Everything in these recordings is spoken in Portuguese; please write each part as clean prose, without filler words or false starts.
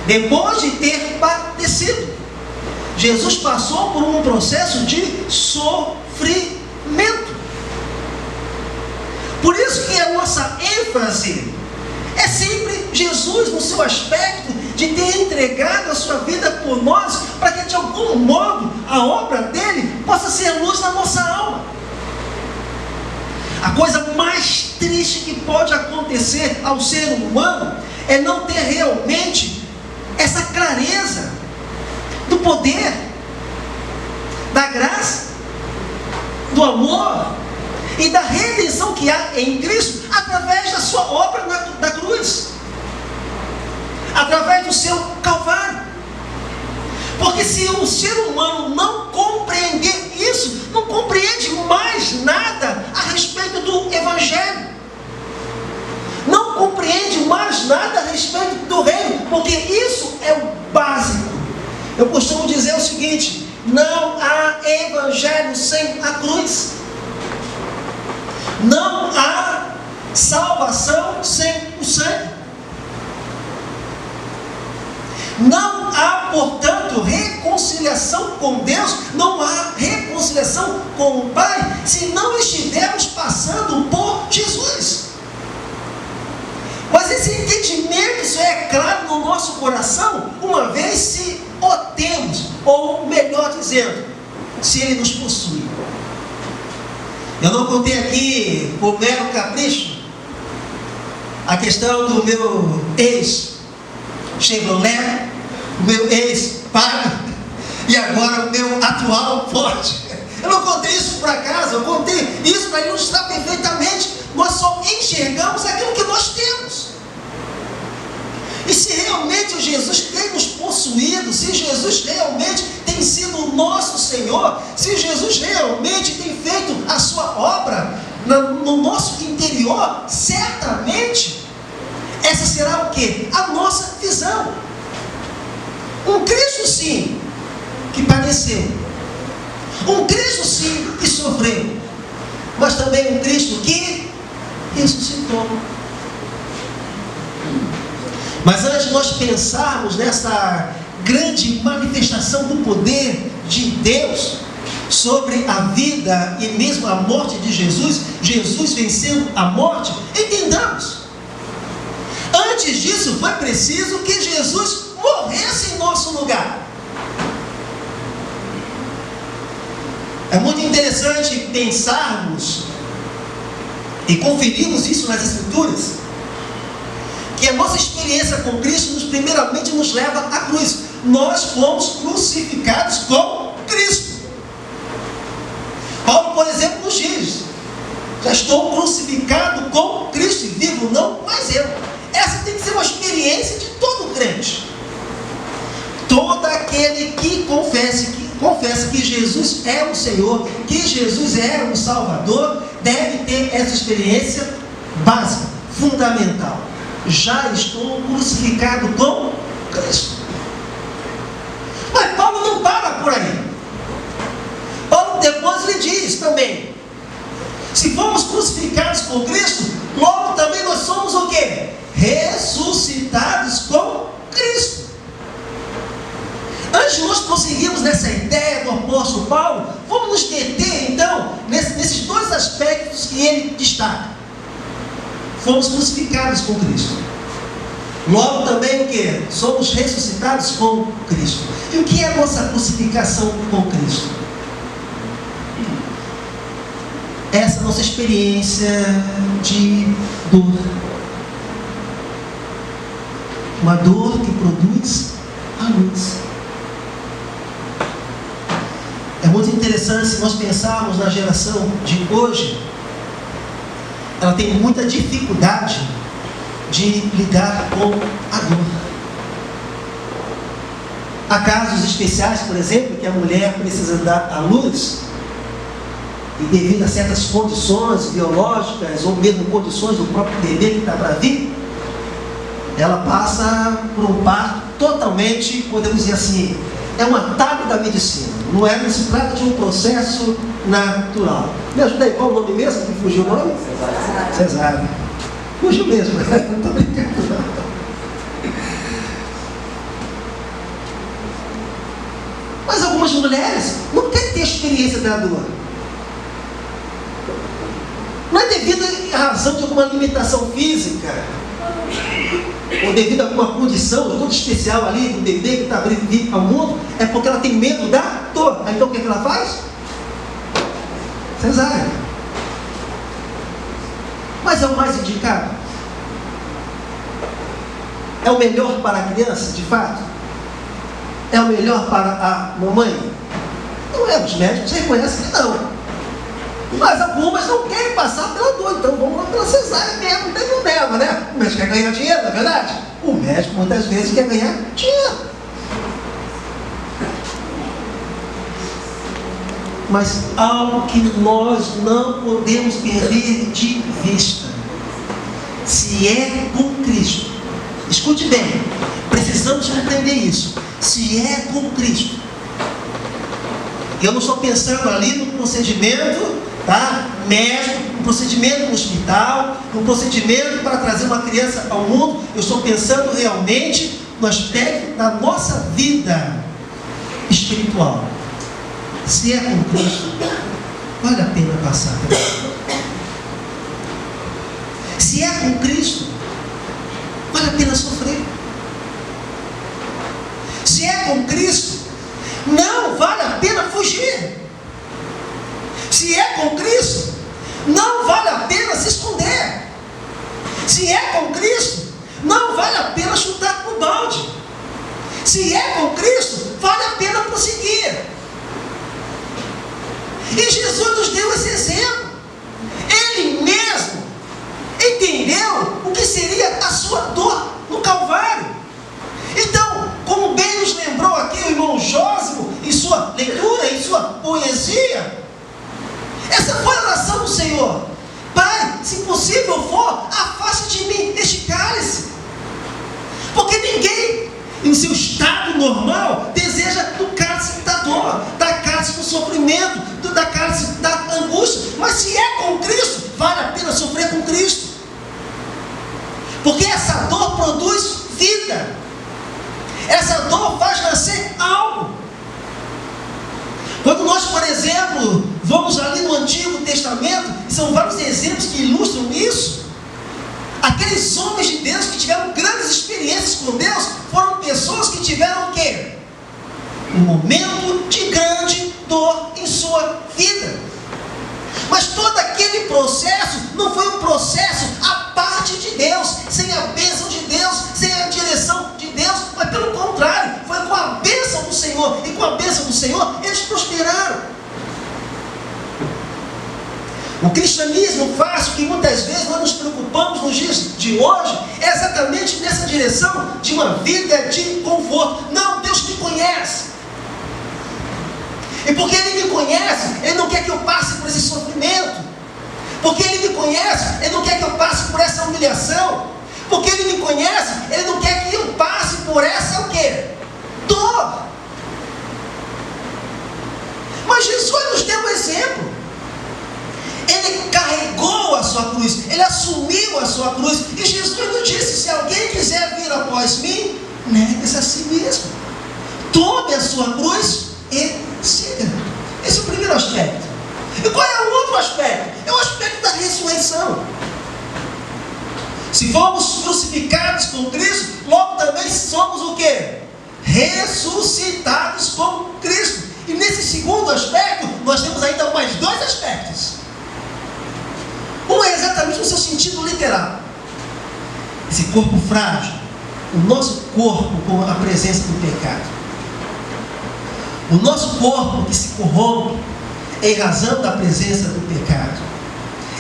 Depois de ter padecido, Jesus passou por um processo de sofrimento. Por isso que a nossa ênfase é sempre Jesus no seu aspecto de ter entregado a sua vida por nós, para que de algum modo a obra dele possa ser luz na nossa alma. A coisa mais triste que pode acontecer ao ser humano é não ter realmente essa clareza do poder, da graça, do amor e da redenção que há em Cristo através da sua obra da cruz, através do seu Calvário. Porque se o ser humano não compreender isso, não compreende mais nada a respeito do Evangelho, não compreende mais nada a respeito do reino, porque isso é o básico. Eu costumo dizer o seguinte: não há Evangelho sem a cruz, não há salvação sem o sangue, não há, portanto, reconciliação com Deus, não há reconciliação com o Pai, se não estivermos passando por Jesus. Mas esse entendimento só é claro no nosso coração uma vez se o temos, ou melhor dizendo, se Ele nos possui. Eu não contei aqui por mero capricho a questão do meu ex-Chevrolet, o meu ex-Palio e agora o meu atual Ford. Eu não contei isso por acaso, eu contei isso para ilustrar perfeitamente. Nós só enxergamos aquilo que nós temos. E se realmente o Jesus tem nos possuído, se Jesus realmente tem sido o nosso Senhor, se Jesus realmente tem feito a sua obra no nosso interior, certamente essa será o quê? A nossa visão. Um Cristo sim, que padeceu. Um Cristo sim, que sofreu. Mas também um Cristo que ressuscitou. Mas antes de nós pensarmos nessa grande manifestação do poder de Deus sobre a vida e mesmo a morte de Jesus, Jesus vencendo a morte, entendamos. Antes disso foi preciso que Jesus morresse em nosso lugar. É muito interessante pensarmos e conferirmos isso nas Escrituras, que a nossa experiência com Cristo primeiramente nos leva à cruz. Nós fomos crucificados com Cristo. Paulo, por exemplo, nos diz: já estou crucificado com Cristo e vivo não mais eu. Essa tem que ser uma experiência de todo crente. Todo aquele que confessa que Jesus é o Senhor, que Jesus é o Salvador, deve ter essa experiência básica, fundamental. Já estou crucificado com Cristo. Mas Paulo não para por aí. Paulo depois lhe diz também: se fomos crucificados com Cristo, logo também nós somos o quê? Ressuscitados com Cristo. Antes de nós prosseguirmos nessa ideia do apóstolo Paulo, vamos nos deter então nesses dois aspectos que ele destaca. Fomos crucificados com Cristo. Logo também o que? Somos ressuscitados com Cristo. E o que é a nossa crucificação com Cristo? Essa nossa experiência de dor. Uma dor que produz a luz. É muito interessante se nós pensarmos na geração de hoje. Ela tem muita dificuldade de lidar com a dor. Há casos especiais, por exemplo, que a mulher precisa dar à luz e devido a certas condições biológicas ou mesmo condições do próprio bebê que está para vir, ela passa por um parto totalmente, podemos dizer assim, é um atalho da medicina. Não se trata de um processo natural. Me ajuda aí, qual o nome mesmo que fugiu o nome? Cesárea. Fugiu mesmo, não estou brincando não. Algumas mulheres não querem ter experiência da dor. Não é devido à razão de alguma limitação física, ou devido a alguma condição toda especial ali do bebê que está abrindo ao mundo, é porque ela tem medo da dor. Então o que ela faz? Cesárea. Mas é o mais indicado? É o melhor para a criança, de fato? É o melhor para a mamãe? Não é, os médicos reconhecem que não. Mas algumas não querem passar pela dor, então vamos lá pela cesárea mesmo, não tem problema, né? O médico quer ganhar dinheiro, não é verdade? O médico muitas vezes quer ganhar dinheiro. Mas algo que nós não podemos perder de vista: se é com Cristo, escute bem, precisamos compreender isso. Se é com Cristo, eu não estou pensando ali no procedimento, tá, médico, no procedimento no hospital, no procedimento para trazer uma criança ao mundo. Eu estou pensando realmente no aspecto da nossa vida espiritual. Se é com Cristo, vale a pena passar por isso. Se é com Cristo, vale a pena sofrer. Se é com Cristo, não vale a pena fugir. Se é com Cristo, não vale a pena se esconder. Se é com Cristo, não vale a pena chutar o balde. Se é com Cristo, vale a pena prosseguir. E Jesus nos deu esse exemplo. Ele mesmo entendeu o que seria a sua dor no Calvário. Então, como bem nos lembrou aqui o irmão Jósimo, em sua leitura, em sua poesia, essa foi a oração do Senhor: Pai, se possível for, afaste de mim este cálice. Porque ninguém, em seu estado normal, deseja do cálice da dor, da cálice do sofrimento, da cálice da angústia. Mas se é com Cristo, vale a pena sofrer com Cristo. Porque essa dor produz vida. Essa dor faz nascer algo. Quando nós, por exemplo, vamos ali no Antigo Testamento, são vários exemplos que ilustram isso. Aqueles homens de Deus que tiveram grandes experiências com Deus foram pessoas que tiveram o quê? Um momento de grande dor em sua vida. Mas todo aquele processo não foi um processo à parte de Deus, sem a bênção de Deus, sem a direção de Deus, mas pelo contrário, foi com a bênção do Senhor, e com a bênção do Senhor eles prosperaram. O cristianismo fácil, que muitas vezes nós nos preocupamos nos dias de hoje, é exatamente nessa direção de uma vida de conforto. Não, Deus me conhece. E porque Ele me conhece, Ele não quer que eu passe por esse sofrimento. Porque Ele me conhece, Ele não quer que eu passe por essa humilhação. Porque Ele me conhece, Ele não quer que eu passe por essa o quê? Dor. Mas Jesus nos deu um exemplo. Ele carregou a sua cruz, Ele assumiu a sua cruz. E Jesus nos disse: se alguém quiser vir após mim, negue-se a si mesmo. Tome a sua cruz e siga. Esse é o primeiro aspecto. E qual é o outro aspecto? É o aspecto da ressurreição. Se fomos crucificados com Cristo, logo também somos o quê? Ressuscitados com Cristo. E nesse segundo aspecto, nós temos ainda mais dois aspectos. Um é exatamente no seu sentido literal. Esse corpo frágil, o nosso corpo com a presença do pecado. O nosso corpo que se corrompe em razão da presença do pecado,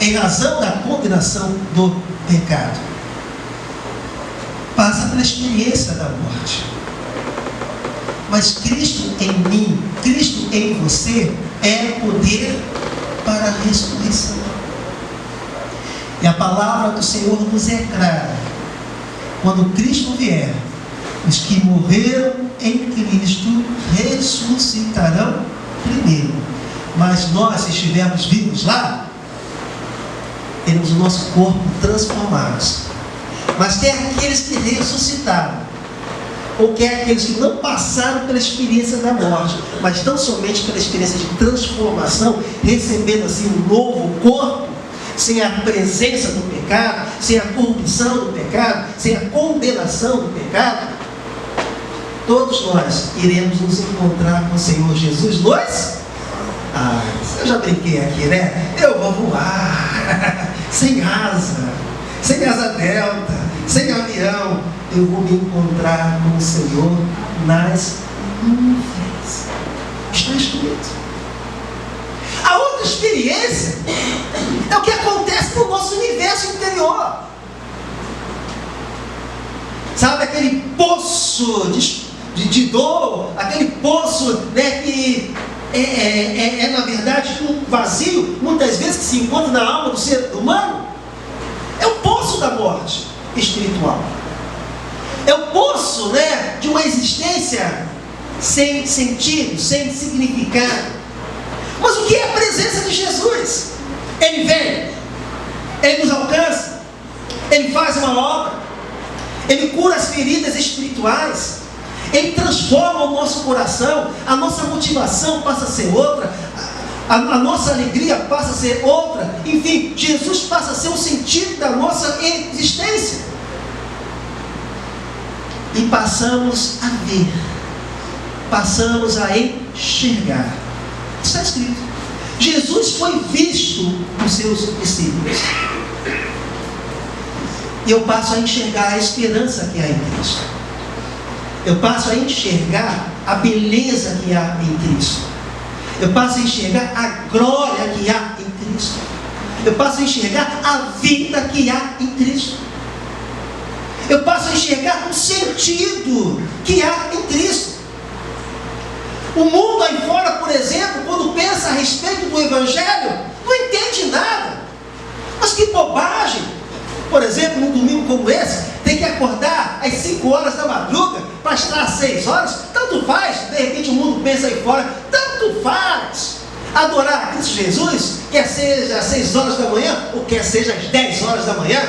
em razão da combinação do pecado, passa pela experiência da morte. Mas Cristo em mim, Cristo em você, é poder para a ressurreição. E a palavra do Senhor nos é clara: quando Cristo vier, os que morreram em Cristo ressuscitarão primeiro. Mas nós, se estivermos vivos lá, teremos o nosso corpo transformado. Mas tem aqueles que ressuscitaram, ou quer aqueles que não passaram pela experiência da morte, mas tão somente pela experiência de transformação, recebendo assim um novo corpo, sem a presença do pecado, sem a corrupção do pecado, sem a condenação do pecado, todos nós iremos nos encontrar com o Senhor Jesus. Eu já brinquei aqui, né? Eu vou voar, sem asa delta, sem avião. Eu vou me encontrar com o Senhor nas nuvens. Está escrito. A outra experiência é o que acontece no nosso universo interior. Sabe aquele poço de dor, aquele poço, né, que na verdade um vazio, muitas vezes, que se encontra na alma do ser humano? É o poço da morte espiritual. É o poço, né, de uma existência sem sentido, sem significado. Mas o que é a presença de Jesus? Ele vem, Ele nos alcança, Ele faz uma obra, Ele cura as feridas espirituais, Ele transforma o nosso coração, a nossa motivação passa a ser outra, a nossa alegria passa a ser outra. Enfim, Jesus passa a ser o sentido da nossa existência. E passamos a ver, passamos a enxergar. Está escrito. Jesus foi visto por seus discípulos. E eu passo a enxergar a esperança que há em Cristo. Eu passo a enxergar a beleza que há em Cristo. Eu passo a enxergar a glória que há em Cristo. Eu passo a enxergar a vida que há em Cristo. Eu passo a enxergar o sentido que há em Cristo. O mundo aí fora, por exemplo, quando pensa a respeito do Evangelho, não entende nada. Mas que bobagem! Por exemplo, num domingo como esse, tem que acordar às 5 horas da madruga para estar às 6 horas. Tanto faz, de repente o mundo pensa aí fora, tanto faz. Adorar a Cristo Jesus, quer seja às 6 horas da manhã, ou quer seja às 10 horas da manhã,